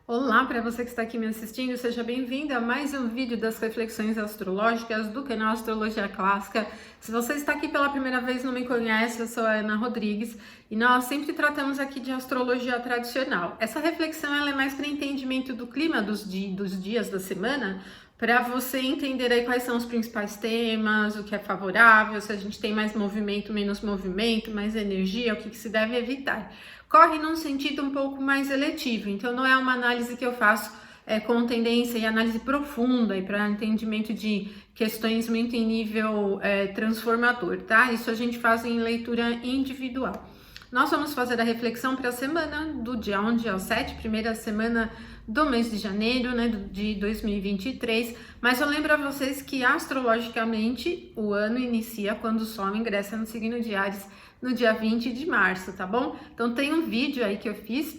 Olá, para você que está aqui me assistindo, seja bem-vindo a mais um vídeo das reflexões astrológicas do canal Astrologia Clássica. Se você está aqui pela primeira vez e não me conhece, eu sou a Ana Rodrigues e nós sempre tratamos aqui de astrologia tradicional. Essa reflexão ela é mais para entendimento do clima dos dias da semana, para você entender aí quais são os principais temas, o que é favorável, se a gente tem mais movimento, menos movimento, mais energia, o que se deve evitar. Corre num sentido um pouco mais eletivo, então não é uma análise que eu faço com tendência e análise profunda e para entendimento de questões muito em nível transformador, tá? Isso a gente faz em leitura individual. Nós vamos fazer a reflexão para a semana do dia 1 ao 7, primeira semana do mês de janeiro, né, de 2023, mas eu lembro a vocês que astrologicamente o ano inicia quando o Sol ingressa no signo de Áries no dia 20 de março, tá bom? Então tem um vídeo aí que eu fiz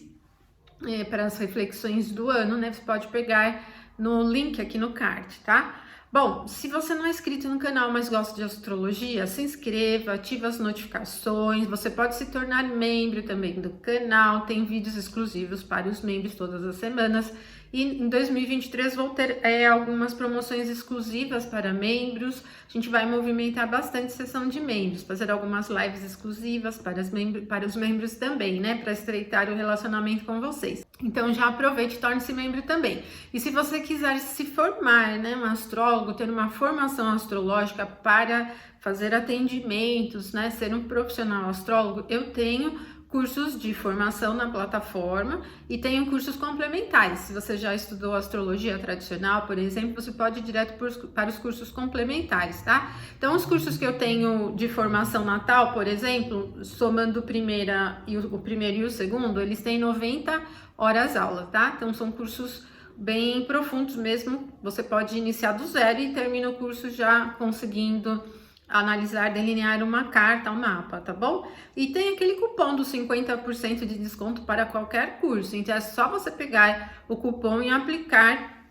para as reflexões do ano, né? Você pode pegar no link aqui no card, tá? Bom, se você não é inscrito no canal, mas gosta de astrologia, se inscreva, ative as notificações, você pode se tornar membro também do canal, tem vídeos exclusivos para os membros todas as semanas. E em 2023 vou ter algumas promoções exclusivas para membros. A gente vai movimentar bastante sessão de membros, fazer algumas lives exclusivas para os membros também, né? Para estreitar o relacionamento com vocês. Então já aproveite e torne-se membro também. E se você quiser se formar, né, um astrólogo, ter uma formação astrológica para fazer atendimentos, né, ser um profissional astrólogo, eu tenho cursos de formação na plataforma e tenho cursos complementares. Se você já estudou astrologia tradicional, por exemplo, você pode ir direto para os cursos complementares, tá? Então, os cursos que eu tenho de formação natal, por exemplo, somando o primeiro e o segundo, eles têm 90 horas aula, tá? Então, são cursos bem profundos mesmo. Você pode iniciar do zero e termina o curso já conseguindo analisar, delinear uma carta, um mapa, tá bom? E tem aquele cupom dos 50% de desconto para qualquer curso, então é só você pegar o cupom e aplicar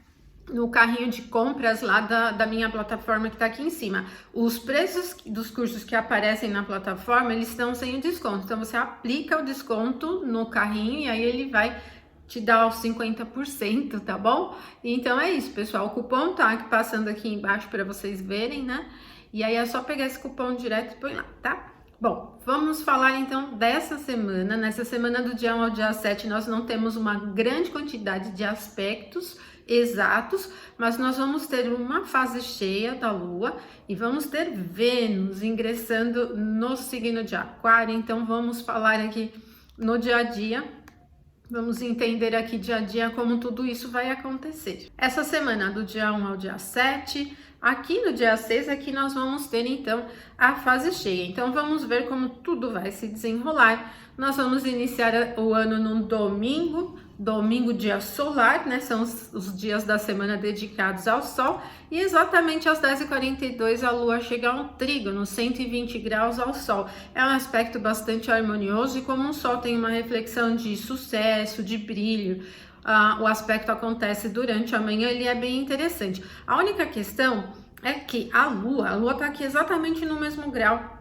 no carrinho de compras lá da minha plataforma que tá aqui em cima. Os preços dos cursos que aparecem na plataforma, eles estão sem o desconto, então você aplica o desconto no carrinho e aí ele vai te dar os 50%, tá bom? Então é isso, pessoal, o cupom tá passando aqui embaixo para vocês verem, né? E aí é só pegar esse cupom direto e põe lá, tá? Bom, vamos falar então dessa semana. Nessa semana do dia 1 ao dia 7, nós não temos uma grande quantidade de aspectos exatos, mas nós vamos ter uma fase cheia da Lua e vamos ter Vênus ingressando no signo de Aquário. Então vamos falar aqui no dia a dia. Vamos entender aqui dia a dia como tudo isso vai acontecer. Essa semana do dia 1 ao dia 7, aqui no dia 6 é que nós vamos ter então a fase cheia. Então vamos ver como tudo vai se desenrolar. Nós vamos iniciar o ano num domingo dia solar, né? São os dias da semana dedicados ao Sol. E exatamente às 10h42 a Lua chega a um trígono, 120 graus ao Sol. É um aspecto bastante harmonioso e como o Sol tem uma reflexão de sucesso, de brilho, o aspecto acontece durante a manhã, ele é bem interessante. A única questão é que a Lua está aqui exatamente no mesmo grau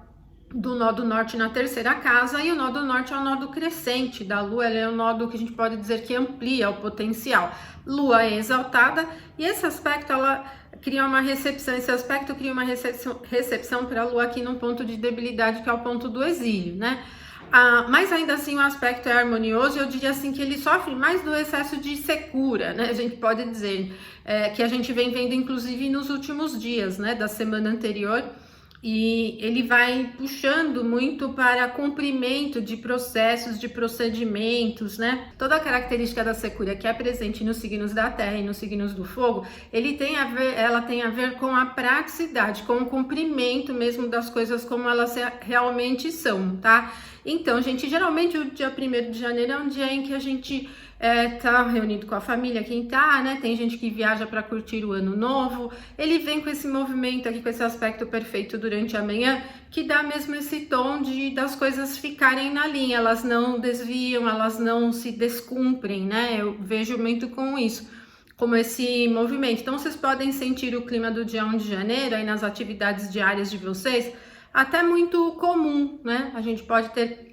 do nó do norte na terceira casa, e o nó do norte é o nó do crescente da Lua, ele é o nó do que a gente pode dizer que amplia o potencial. Lua é exaltada e esse aspecto ela cria uma recepção, esse aspecto cria uma recepção para a Lua aqui num ponto de debilidade que é o ponto do exílio, né? Mas ainda assim o aspecto é harmonioso, eu diria assim que ele sofre mais do excesso de secura, né? A gente pode dizer que a gente vem vendo inclusive nos últimos dias, né, da semana anterior, e ele vai puxando muito para cumprimento de processos, de procedimentos, né? Toda a característica da secura que é presente nos signos da Terra e nos signos do Fogo, ela tem a ver com a praticidade, com o cumprimento mesmo das coisas como elas realmente são, tá? Então, gente, geralmente o dia 1º de janeiro é um dia em que a gente tá reunido com a família, quem tá, né? Tem gente que viaja para curtir o ano novo. Ele vem com esse movimento aqui, com esse aspecto perfeito durante a manhã, que dá mesmo esse tom das coisas ficarem na linha, elas não desviam, elas não se descumprem, né? Eu vejo muito com isso, como esse movimento. Então, vocês podem sentir o clima do dia 1 de janeiro aí nas atividades diárias de vocês, até muito comum, né? A gente pode ter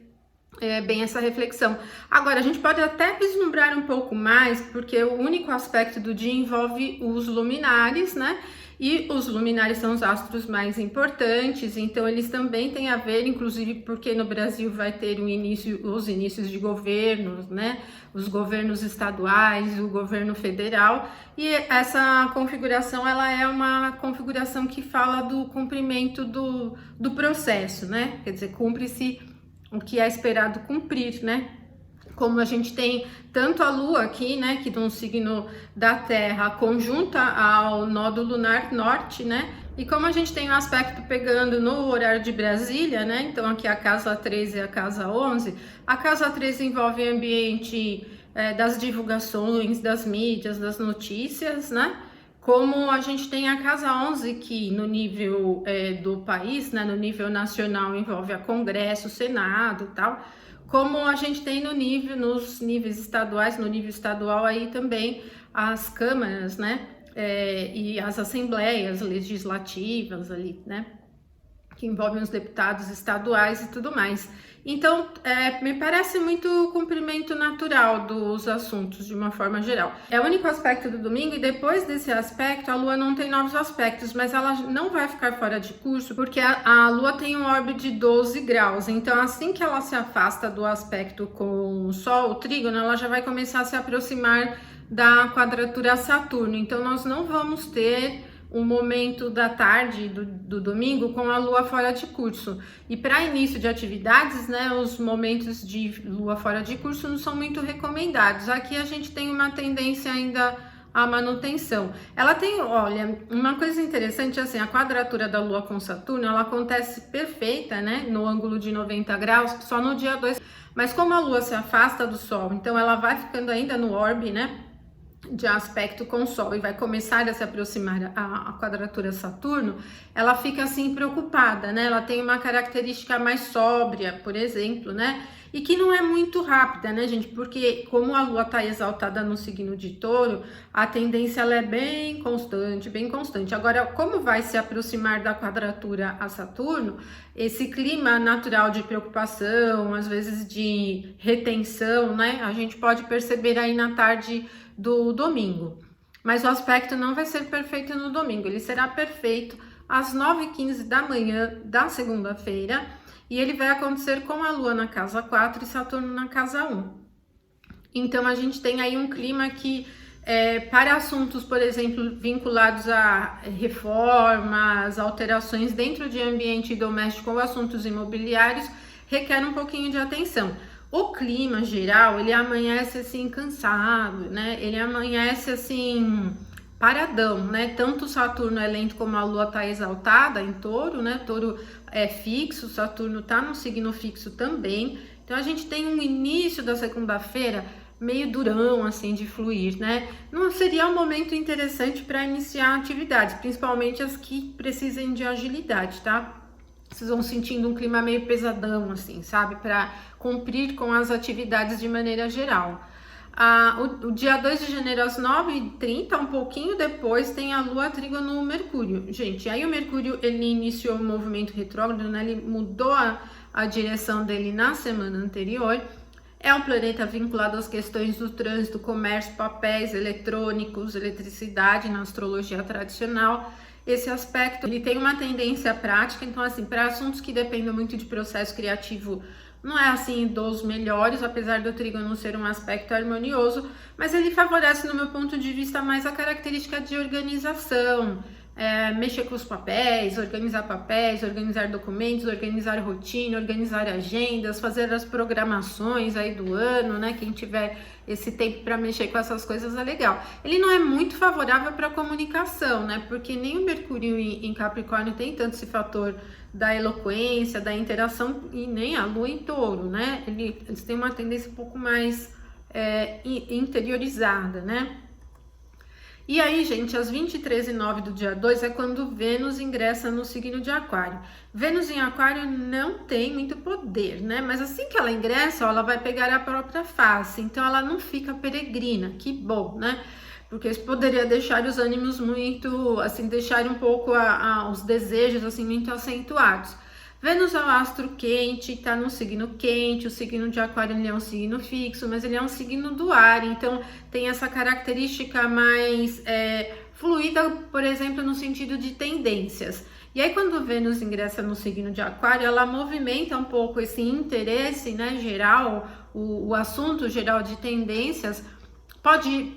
bem essa reflexão. Agora, a gente pode até vislumbrar um pouco mais, porque o único aspecto do dia envolve os luminares, né? E os luminares são os astros mais importantes, então eles também têm a ver, inclusive porque no Brasil vai ter os inícios de governos, né? Os governos estaduais, o governo federal, e essa configuração, ela é uma configuração que fala do cumprimento do processo, né? Quer dizer, cumpre-se o que é esperado cumprir, né? Como a gente tem tanto a Lua aqui, né, que de um signo da Terra conjunta ao nódo lunar norte, né? E como a gente tem um aspecto pegando no horário de Brasília, né? Então aqui a casa 13 e a casa 11. A casa 13 envolve o ambiente das divulgações, das mídias, das notícias, né? Como a gente tem a casa 11, que no nível do país, né, no nível nacional, envolve a Congresso, Senado e tal, como a gente tem nos níveis estaduais, no nível estadual aí também as câmaras, né, e as assembleias legislativas ali, né, que envolvem os deputados estaduais e tudo mais. Então, me parece muito cumprimento natural dos assuntos, de uma forma geral. É o único aspecto do domingo, e depois desse aspecto, a Lua não tem novos aspectos, mas ela não vai ficar fora de curso, porque a Lua tem um órbito de 12 graus. Então, assim que ela se afasta do aspecto com o Sol, o trígono, ela já vai começar a se aproximar da quadratura a Saturno. Então, nós não vamos ter um momento da tarde do domingo com a Lua fora de curso. E para início de atividades, né, os momentos de Lua fora de curso não são muito recomendados. Aqui a gente tem uma tendência ainda à manutenção. Ela tem, olha, uma coisa interessante, assim, a quadratura da Lua com Saturno, ela acontece perfeita, né, no ângulo de 90 graus, só no dia 2. Mas como a Lua se afasta do Sol, então ela vai ficando ainda no orbe, né, de aspecto com o Sol, e vai começar a se aproximar a quadratura Saturno, ela fica assim preocupada, né? Ela tem uma característica mais sóbria, por exemplo, né? E que não é muito rápida, né, gente? Porque como a Lua está exaltada no signo de Touro, a tendência ela é bem constante, bem constante. Agora, como vai se aproximar da quadratura a Saturno, esse clima natural de preocupação, às vezes de retenção, né? A gente pode perceber aí na tarde do domingo, mas o aspecto não vai ser perfeito no domingo, ele será perfeito às 9h15 da manhã da segunda-feira, e ele vai acontecer com a Lua na casa 4 e Saturno na casa 1. Então a gente tem aí um clima que para assuntos, por exemplo, vinculados a reformas, alterações dentro de ambiente doméstico ou assuntos imobiliários, requer um pouquinho de atenção. O clima geral, ele amanhece assim cansado, né? Ele amanhece assim paradão, né? Tanto Saturno é lento como a Lua tá exaltada em Touro, né? Touro é fixo, Saturno tá no signo fixo também. Então a gente tem um início da segunda-feira meio durão assim de fluir, né? Não seria um momento interessante para iniciar atividades, principalmente as que precisem de agilidade, tá? Vocês vão sentindo um clima meio pesadão, assim, sabe? Para cumprir com as atividades de maneira geral. O dia 2 de janeiro, às 9h30, um pouquinho depois, tem a Lua trígono no Mercúrio. Gente, aí o Mercúrio, ele iniciou o movimento retrógrado, né? Ele mudou a direção dele na semana anterior. É um planeta vinculado às questões do trânsito, comércio, papéis, eletrônicos, eletricidade, na astrologia tradicional. Esse aspecto, ele tem uma tendência prática, então assim, para assuntos que dependem muito de processo criativo, não é assim dos melhores, apesar do trígono ser um aspecto harmonioso, mas ele favorece, no meu ponto de vista, mais a característica de organização, mexer com os papéis, organizar documentos, organizar rotina, organizar agendas, fazer as programações aí do ano, né? Quem tiver esse tempo para mexer com essas coisas é legal. Ele não é muito favorável para comunicação, né? Porque nem o Mercúrio em Capricórnio tem tanto esse fator da eloquência, da interação, e nem a Lua em Touro, né? Eles têm uma tendência um pouco mais interiorizada, né? E aí, gente, às 23h09 do dia 2 é quando Vênus ingressa no signo de Aquário. Vênus em Aquário não tem muito poder, né? Mas assim que ela ingressa, ó, ela vai pegar a própria face. Então, ela não fica peregrina. Que bom, né? Porque isso poderia deixar os ânimos muito, assim, deixar um pouco os desejos, assim, muito acentuados. Vênus é um astro quente, está num signo quente, o signo de Aquário ele é um signo fixo, mas ele é um signo do ar, então tem essa característica mais fluida, por exemplo, no sentido de tendências. E aí, quando Vênus ingressa no signo de Aquário, ela movimenta um pouco esse interesse, né, geral, o assunto geral de tendências, pode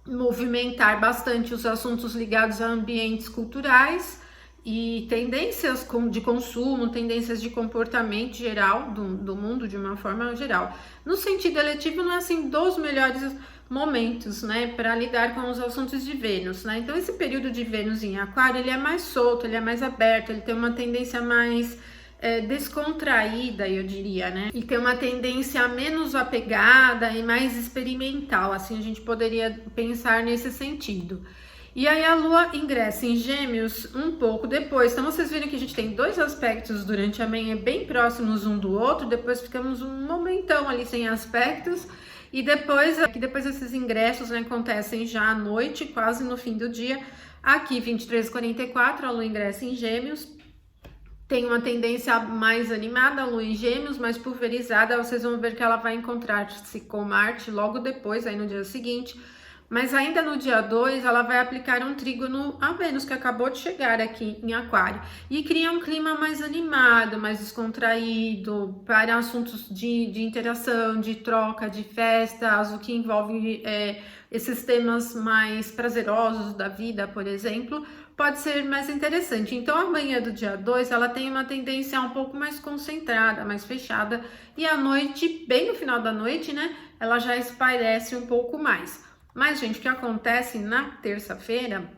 movimentar bastante os assuntos ligados a ambientes culturais e tendências de consumo, tendências de comportamento geral do mundo de uma forma geral. No sentido eletivo, não é assim dos melhores momentos, né, para lidar com os assuntos de Vênus, né? Então esse período de Vênus em Aquário, ele é mais solto, ele é mais aberto, ele tem uma tendência mais descontraída, eu diria, né? E tem uma tendência menos apegada e mais experimental, assim a gente poderia pensar nesse sentido. E aí a Lua ingressa em Gêmeos um pouco depois. Então vocês viram que a gente tem dois aspectos durante a manhã bem próximos um do outro, depois ficamos um momentão ali sem aspectos. E depois esses ingressos, né, acontecem já à noite, quase no fim do dia. Aqui, 23h44, a Lua ingressa em Gêmeos. Tem uma tendência mais animada, a Lua em Gêmeos, mais pulverizada. Vocês vão ver que ela vai encontrar-se com Marte logo depois, aí no dia seguinte. Mas ainda no dia 2, ela vai aplicar um trígono a Vênus, que acabou de chegar aqui em Aquário. E cria um clima mais animado, mais descontraído, para assuntos de interação, de troca, de festas, o que envolve esses temas mais prazerosos da vida, por exemplo, pode ser mais interessante. Então, a manhã do dia 2, ela tem uma tendência um pouco mais concentrada, mais fechada. E à noite, bem no final da noite, né, ela já espairece um pouco mais. Mas, gente, o que acontece na terça-feira,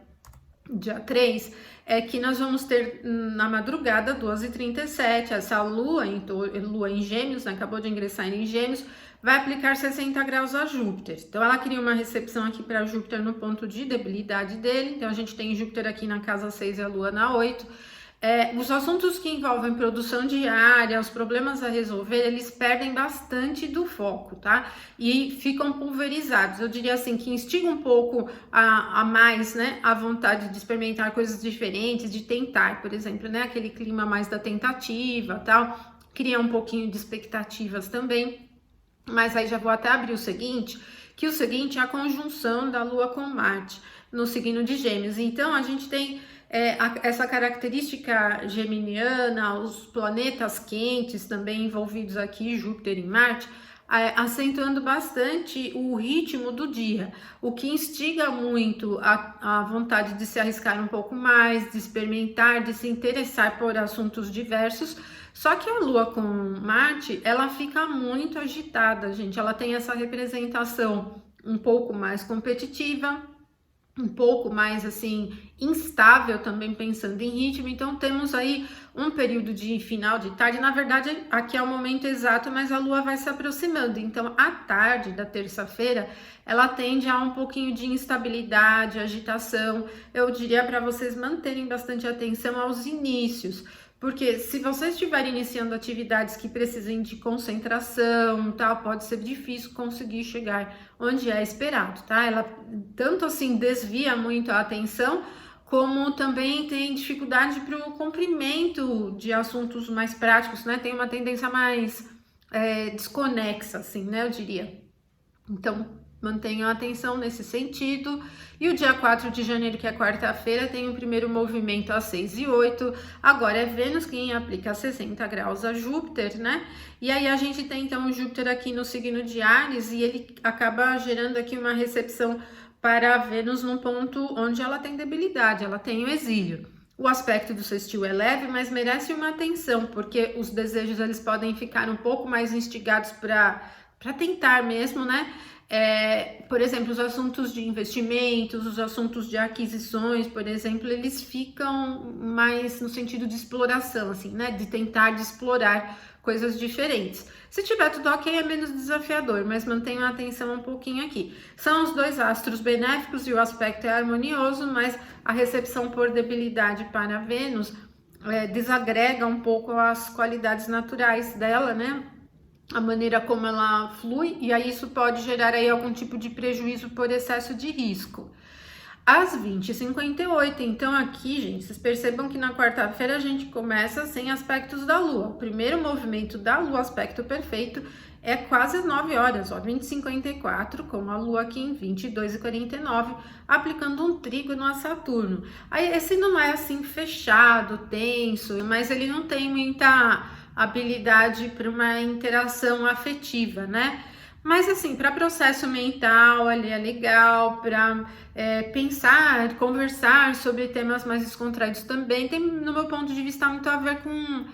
dia 3, é que nós vamos ter na madrugada, 2h37, essa Lua em Gêmeos, né, acabou de ingressar em Gêmeos, vai aplicar 60 graus a Júpiter. Então, ela cria uma recepção aqui para Júpiter no ponto de debilidade dele. Então, a gente tem Júpiter aqui na casa 6 e a Lua na 8. Os assuntos que envolvem produção diária, os problemas a resolver, eles perdem bastante do foco, tá? E ficam pulverizados. Eu diria assim, que instiga um pouco a mais, né? A vontade de experimentar coisas diferentes, de tentar, por exemplo, né? Aquele clima mais da tentativa, tal. Cria um pouquinho de expectativas também. Mas aí já vou até abrir o seguinte, que o seguinte é a conjunção da Lua com Marte no signo de Gêmeos. Então, a gente tem essa característica geminiana, os planetas quentes também envolvidos aqui, Júpiter e Marte, acentuando bastante o ritmo do dia, o que instiga muito a vontade de se arriscar um pouco mais, de experimentar, de se interessar por assuntos diversos. Só que a Lua com Marte, ela fica muito agitada, gente. Ela tem essa representação um pouco mais competitiva, um pouco mais assim instável também, pensando em ritmo. Então temos aí um período de final de tarde, na verdade aqui é o momento exato, mas a Lua vai se aproximando. Então a tarde da terça-feira ela tende a um pouquinho de instabilidade, agitação. Eu diria para vocês manterem bastante atenção aos inícios, porque se vocês estiverem iniciando atividades que precisem de concentração, tal, pode ser difícil conseguir chegar onde é esperado, tá? Ela tanto assim desvia muito a atenção, como também tem dificuldade para o cumprimento de assuntos mais práticos, né? Tem uma tendência mais desconexa, assim, né? Eu diria. Então, mantenham a atenção nesse sentido. E o dia 4 de janeiro, que é quarta-feira, tem o primeiro movimento às 6h08. Agora é Vênus quem aplica 60 graus a Júpiter, né? E aí a gente tem então o Júpiter aqui no signo de Áries e ele acaba gerando aqui uma recepção para Vênus num ponto onde ela tem debilidade, ela tem o exílio. O aspecto do sextil é leve, mas merece uma atenção, porque os desejos eles podem ficar um pouco mais instigados para tentar mesmo, né? Por exemplo, os assuntos de investimentos, os assuntos de aquisições, por exemplo, eles ficam mais no sentido de exploração, assim, né? De tentar de explorar coisas diferentes. Se tiver tudo ok, é menos desafiador, mas mantenham a atenção um pouquinho aqui. São os dois astros benéficos e o aspecto é harmonioso, mas a recepção por debilidade para Vênus desagrega um pouco as qualidades naturais dela, né? A maneira como ela flui, e aí isso pode gerar aí algum tipo de prejuízo por excesso de risco. às 20h58. Então aqui, gente, vocês percebam que na quarta-feira a gente começa sem aspectos da Lua. O primeiro movimento da Lua, aspecto perfeito, é quase às 9 horas, ó, 20h54, com a Lua aqui em 22h49, aplicando um trígono a Saturno. Aí esse não é assim fechado, tenso, mas ele não tem muita habilidade para uma interação afetiva, né? Mas assim, para processo mental, ali é legal, para pensar, conversar sobre temas mais descontraídos também, tem, no meu ponto de vista, muito a ver com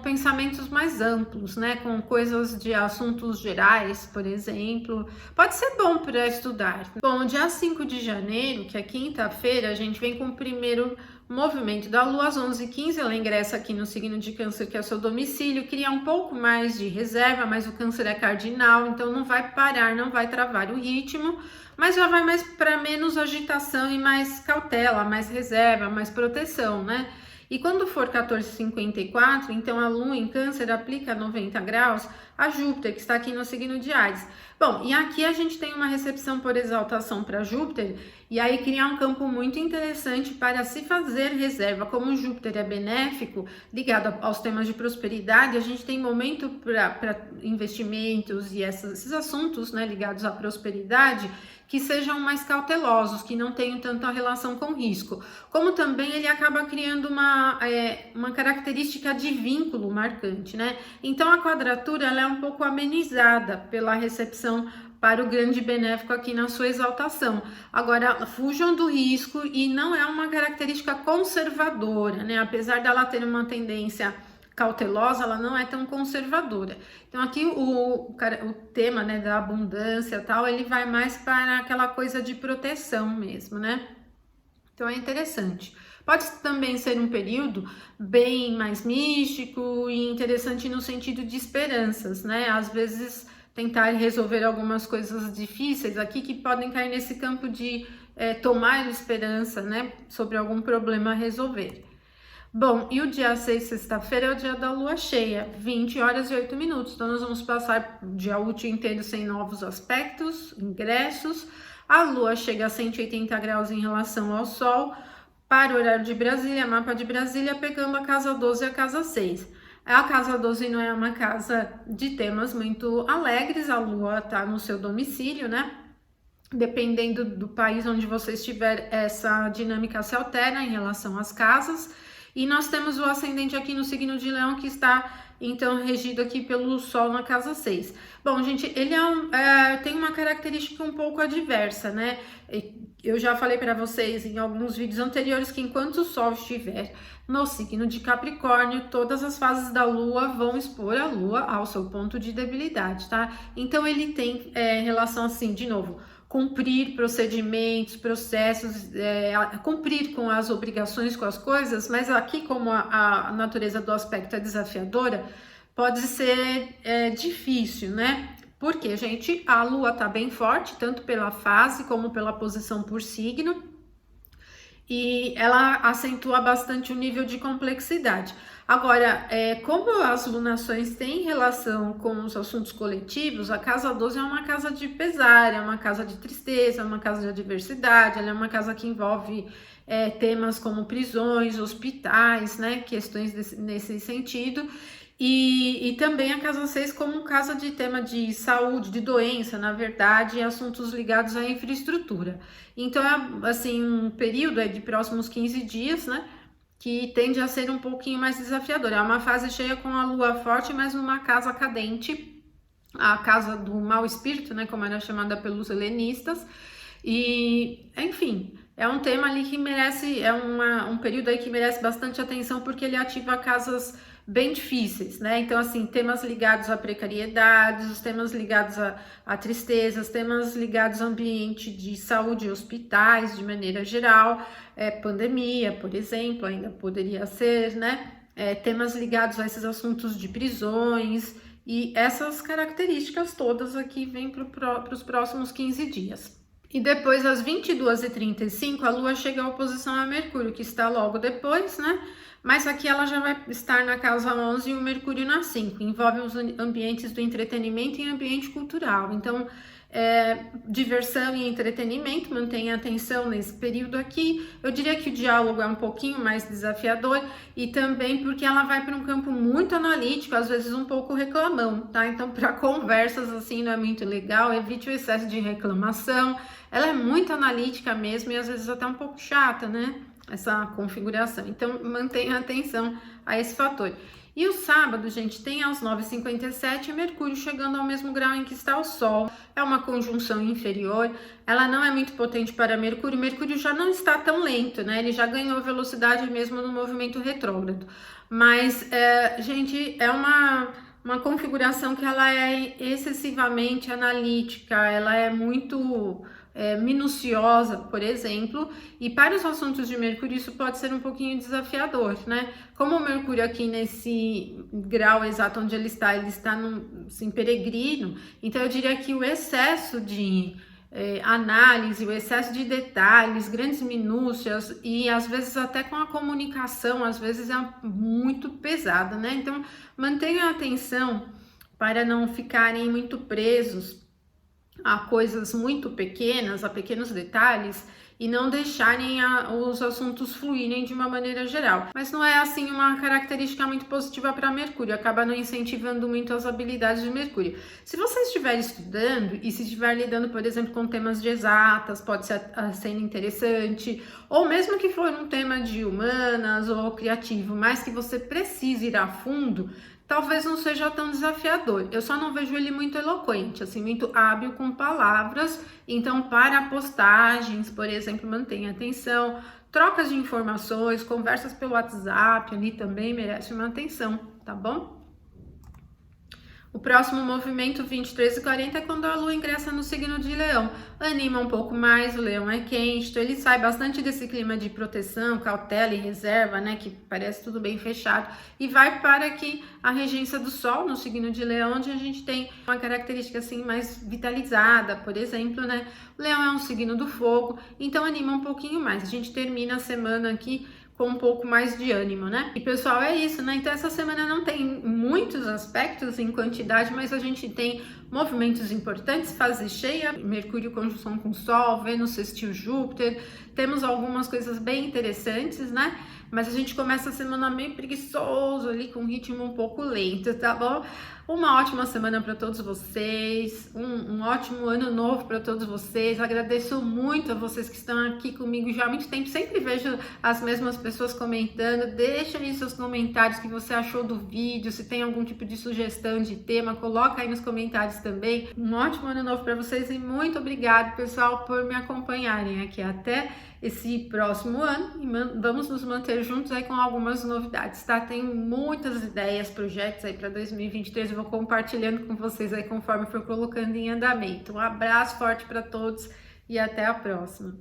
pensamentos mais amplos, né? Com coisas de assuntos gerais, por exemplo. Pode ser bom para estudar. Bom, dia 5 de janeiro, que é quinta-feira, a gente vem com o primeiro movimento da Lua às 11h15, ela ingressa aqui no signo de Câncer, que é o seu domicílio, cria um pouco mais de reserva, mas o Câncer é cardinal, então não vai parar, não vai travar o ritmo, mas já vai mais para menos agitação e mais cautela, mais reserva, mais proteção, né? E quando for 14h54, então a Lua em Câncer aplica 90 graus a Júpiter, que está aqui no signo de Áries. Bom, e aqui a gente tem uma recepção por exaltação para Júpiter, e aí criar um campo muito interessante para se fazer reserva. Como Júpiter é benéfico, ligado aos temas de prosperidade, a gente tem momento para investimentos e esses assuntos, né, ligados à prosperidade, que sejam mais cautelosos, que não tenham tanta relação com risco. Como também ele acaba criando uma característica de vínculo marcante, né? Então a quadratura ela é um pouco amenizada pela recepção para o grande benéfico aqui na sua exaltação. Agora, fujam do risco e não é uma característica conservadora, né? Apesar dela ter uma tendência cautelosa, ela não é tão conservadora. Então aqui o tema, né, da abundância e tal, ele vai mais para aquela coisa de proteção mesmo, né? Então é interessante. Pode também ser um período bem mais místico e interessante no sentido de esperanças, né? Às vezes tentar resolver algumas coisas difíceis aqui que podem cair nesse campo de tomar esperança, né, sobre algum problema a resolver. Bom, e o dia 6, sexta-feira, é o dia da lua cheia, 20h08. Então, nós vamos passar o dia útil inteiro sem novos aspectos, ingressos. A lua chega a 180 graus em relação ao sol, para o horário de Brasília, mapa de Brasília, pegando a casa 12 e a casa 6. A casa 12 não é uma casa de temas muito alegres, a lua está no seu domicílio, né? Dependendo do país onde você estiver, essa dinâmica se altera em relação às casas. E nós temos o ascendente aqui no signo de Leão, que está, então, regido aqui pelo Sol na casa 6. Bom, gente, ele tem uma característica um pouco adversa, né? Eu já falei para vocês em alguns vídeos anteriores que enquanto o Sol estiver no signo de Capricórnio, todas as fases da Lua vão expor a Lua ao seu ponto de debilidade, tá? Então, ele tem relação, assim, de novo, cumprir procedimentos, processos, cumprir com as obrigações, com as coisas, mas aqui, como a natureza do aspecto é desafiadora, pode ser difícil, né? Porque, gente, a Lua tá bem forte, tanto pela fase como pela posição por signo, e ela acentua bastante o nível de complexidade. Agora, como as lunações têm relação com os assuntos coletivos, a casa 12 é uma casa de pesar, é uma casa de tristeza, é uma casa de adversidade, ela é uma casa que envolve temas como prisões, hospitais, né, questões nesse sentido. E também a casa 6 como casa de tema de saúde, de doença, na verdade, assuntos ligados à infraestrutura. Então, é assim, um período de próximos 15 dias, né, que tende a ser um pouquinho mais desafiador. É uma fase cheia com a lua forte, mas numa casa cadente, a casa do mau espírito, né, como era chamada pelos helenistas. E, enfim, é um tema ali que merece, um período aí que merece bastante atenção, porque ele ativa casas bem difíceis, né? Então, assim, temas ligados à precariedade, os temas ligados à tristeza, os temas ligados ao ambiente de saúde e hospitais, de maneira geral, pandemia, por exemplo, ainda poderia ser, né? Temas ligados a esses assuntos de prisões, e essas características todas aqui vêm para os próximos 15 dias. E depois, às 22h35, a Lua chega à oposição a Mercúrio, que está logo depois, né? Mas aqui ela já vai estar na casa 11 e o Mercúrio na 5. Envolve os ambientes do entretenimento e ambiente cultural. Então, diversão e entretenimento, mantenha atenção nesse período aqui. Eu diria que o diálogo é um pouquinho mais desafiador e também porque ela vai para um campo muito analítico, às vezes um pouco reclamão, tá? Então, para conversas assim não é muito legal, evite o excesso de reclamação. Ela é muito analítica mesmo e às vezes até um pouco chata, né? Essa configuração. Então, mantenha atenção a esse fator. E o sábado, gente, tem às 9h57 Mercúrio chegando ao mesmo grau em que está o Sol. É uma conjunção inferior, ela não é muito potente para Mercúrio. Mercúrio já não está tão lento, né? Ele já ganhou velocidade mesmo no movimento retrógrado. Mas, gente, é uma configuração que ela é excessivamente analítica, ela é muito minuciosa, por exemplo, e para os assuntos de Mercúrio isso pode ser um pouquinho desafiador, né? Como o Mercúrio aqui nesse grau exato onde ele está assim, peregrino, então eu diria que o excesso de análise, o excesso de detalhes, grandes minúcias e às vezes até com a comunicação, às vezes é muito pesada, né? Então mantenha a atenção para não ficarem muito presos a coisas muito pequenas, a pequenos detalhes e não deixarem os assuntos fluírem de uma maneira geral. Mas não é assim uma característica muito positiva para Mercúrio, acaba não incentivando muito as habilidades de Mercúrio. Se você estiver estudando e se estiver lidando, por exemplo, com temas de exatas, pode ser sendo interessante, ou mesmo que for um tema de humanas ou criativo, mas que você precise ir a fundo, talvez não seja tão desafiador. Eu só não vejo ele muito eloquente, assim, muito hábil com palavras. Então, para postagens, por exemplo, mantenha atenção. Trocas de informações, conversas pelo WhatsApp, ali também merece uma atenção, tá bom? O próximo movimento 23h40 é quando a Lua ingressa no signo de Leão. Anima um pouco mais, o Leão é quente, então ele sai bastante desse clima de proteção, cautela e reserva, né, que parece tudo bem fechado, e vai para aqui a regência do Sol no signo de Leão, onde a gente tem uma característica assim mais vitalizada, por exemplo, né? O Leão é um signo do fogo, então anima um pouquinho mais. A gente termina a semana aqui com um pouco mais de ânimo, né? E pessoal, é isso, né? Então essa semana não tem muitos aspectos em quantidade, mas a gente tem movimentos importantes, fase cheia, Mercúrio conjunção com Sol, Vênus sextil Júpiter, temos algumas coisas bem interessantes, né? Mas a gente começa a semana meio preguiçoso ali, com um ritmo um pouco lento, tá bom? Uma ótima semana para todos vocês, um ótimo ano novo para todos vocês. Agradeço muito a vocês que estão aqui comigo já há muito tempo. Sempre vejo as mesmas pessoas comentando. Deixa aí seus comentários o que você achou do vídeo. Se tem algum tipo de sugestão de tema, coloca aí nos comentários também. Um ótimo ano novo para vocês e muito obrigado, pessoal, por me acompanharem aqui até esse próximo ano e vamos nos manter juntos aí com algumas novidades, tá? Tem muitas ideias, projetos aí para 2023, eu vou compartilhando com vocês aí conforme for colocando em andamento. Um abraço forte para todos e até a próxima.